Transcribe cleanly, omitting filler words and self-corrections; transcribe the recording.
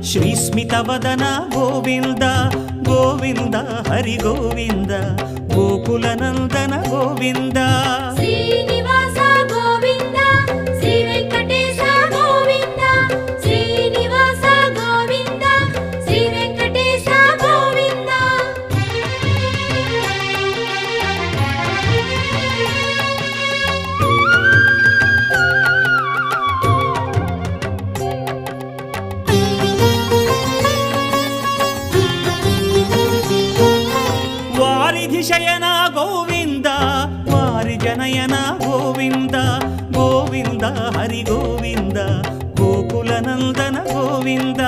ಶ್ರೀಸ್ಮಿತವದನ Govinda Govinda Hari Govinda ಗೋಕುಲನಂದನ Govinda Srinivasa Govinda Shri Venkatesha Govinda Srinivasa Govinda Shri Venkatesha Govinda ವಾರಿಧಿಶಯನ Govinda ವಾರಿಜನಯನ Govinda Govinda Hari Govinda ಗೋಕುಲನಂದನ Govinda